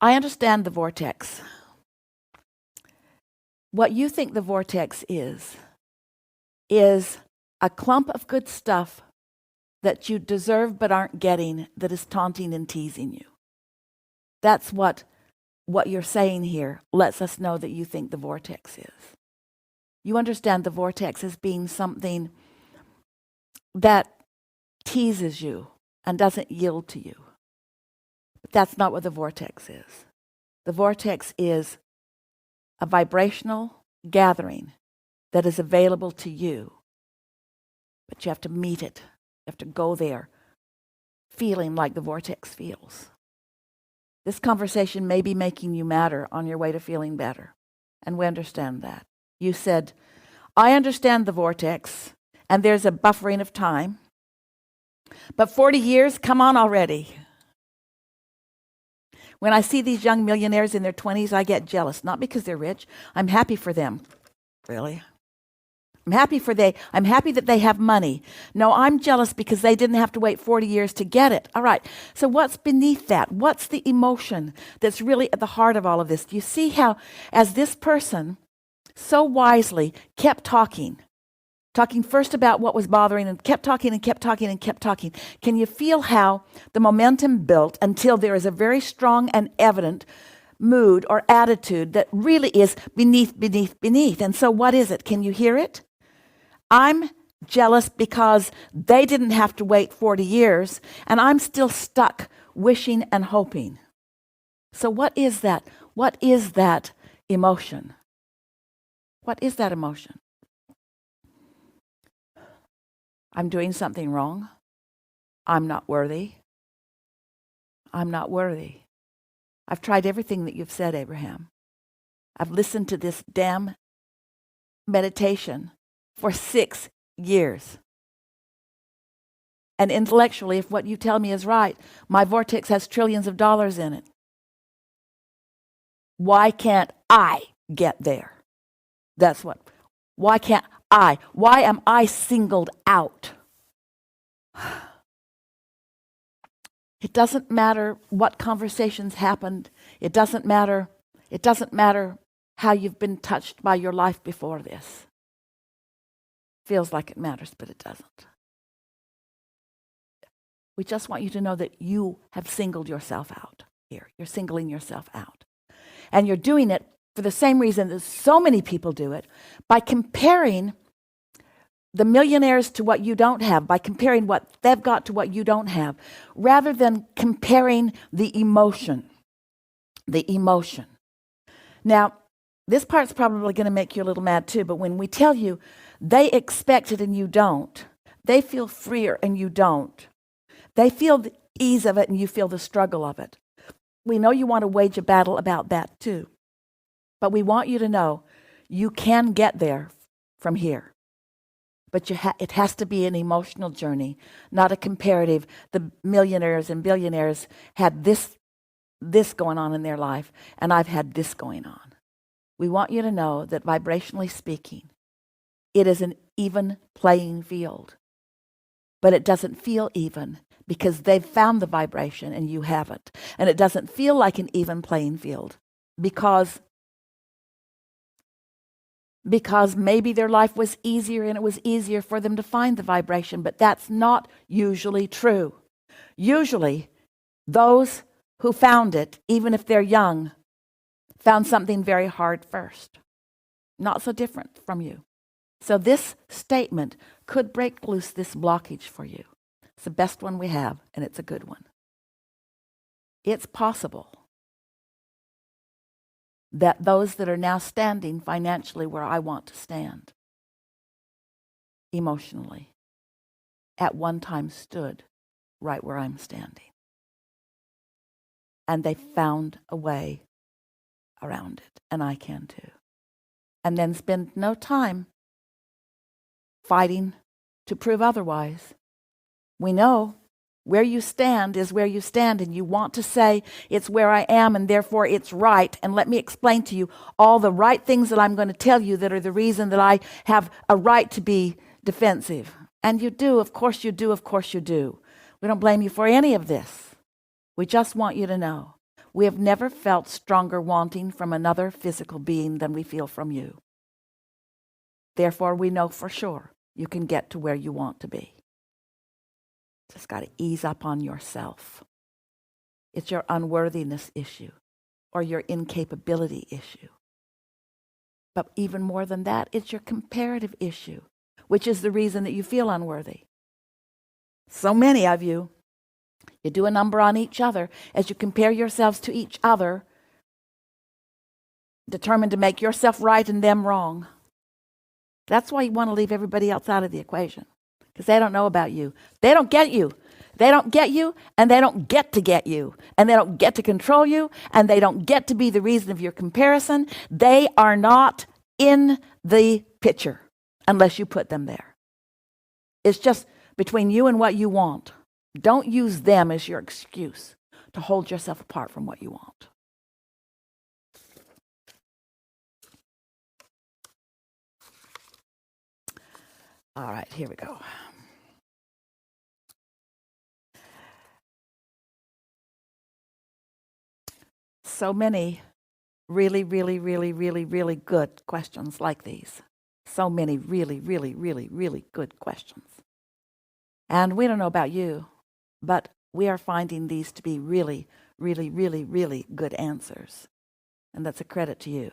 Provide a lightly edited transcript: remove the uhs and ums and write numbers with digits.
I understand the vortex. What you think the vortex is a clump of good stuff that you deserve but aren't getting, that is taunting and teasing you. That's what you're saying here lets us know that you think the vortex is. You understand the vortex as being something that teases you and doesn't yield to you. But that's not what the vortex is. The vortex is a vibrational gathering that is available to you. But you have to meet it. You have to go there feeling like the vortex feels. This conversation may be making you madder on your way to feeling better. And we understand that. You said, I understand the vortex, and there's a buffering of time. But 40 years, come on already. When I see these young millionaires in their 20s, I get jealous. Not because they're rich. I'm happy for them. Really? I'm happy that they have money. No, I'm jealous because they didn't have to wait 40 years to get it. All right. So what's beneath that? What's the emotion that's really at the heart of all of this? Do you see how, as this person so wisely kept talking first about what was bothering and kept talking and kept talking and kept talking, can you feel how the momentum built until there is a very strong and evident mood or attitude that really is beneath. And so what is it? Can you hear it? I'm jealous because they didn't have to wait 40 years, and I'm still stuck wishing and hoping. So what is that? What is that emotion? What is that emotion? I'm doing something wrong. I'm not worthy. I'm not worthy. I've tried everything that you've said, Abraham. I've listened to this damn meditation for 6 years. And intellectually, if what you tell me is right, my vortex has trillions of dollars in it. Why can't I get there? Why can't I? Why am I singled out? It doesn't matter what conversations happened. It doesn't matter how you've been touched by your life before this. Feels like it matters, but it doesn't. We just want you to know that you have singled yourself out here. You're singling yourself out. And you're doing it for the same reason that so many people do it, by comparing the millionaires to what you don't have, by comparing what they've got to what you don't have, rather than comparing the emotion. The emotion. Now, this part's probably going to make you a little mad too, but when we tell you they expect it and you don't, they feel freer and you don't, they feel the ease of it and you feel the struggle of it. We know you want to wage a battle about that too, but we want you to know you can get there from here. But it has to be an emotional journey, not a comparative. The millionaires and billionaires had this going on in their life, and I've had this going on. We want you to know that vibrationally speaking, it is an even playing field. But it doesn't feel even because they've found the vibration and you haven't. And it doesn't feel like an even playing field because maybe their life was easier and it was easier for them to find the vibration, but that's not usually true. Usually, those who found it, even if they're young, found something very hard first. Not so different from you. So this statement could break loose this blockage for you. It's the best one we have, and it's a good one. It's possible that those that are now standing financially where I want to stand, emotionally, at one time stood right where I'm standing. And they found a way around it, and I can too. And then spend no time fighting to prove otherwise. We know where you stand is where you stand, and you want to say it's where I am and therefore it's right. And let me explain to you all the right things that I'm going to tell you that are the reason that I have a right to be defensive. And you do, of course you do, of course you do. We don't blame you for any of this. We just want you to know. We have never felt stronger wanting from another physical being than we feel from you. Therefore, we know for sure you can get to where you want to be. Just got to ease up on yourself. It's your unworthiness issue or your incapability issue. But even more than that, it's your comparative issue, which is the reason that you feel unworthy. So many of you, you do a number on each other as you compare yourselves to each other, determined to make yourself right and them wrong. That's why you want to leave everybody else out of the equation, because they don't know about you. They don't get you. They don't get you, and they don't get to get you, and they don't get to control you, and they don't get to be the reason of your comparison. They are not in the picture unless you put them there. It's just between you and what you want. Don't use them as your excuse to hold yourself apart from what you want. All right, here we go. So many really, really, really, really, really good questions like these. So many really, really, really, really good questions. And we don't know about you, but we are finding these to be really, really, really, really good answers. And that's a credit to you.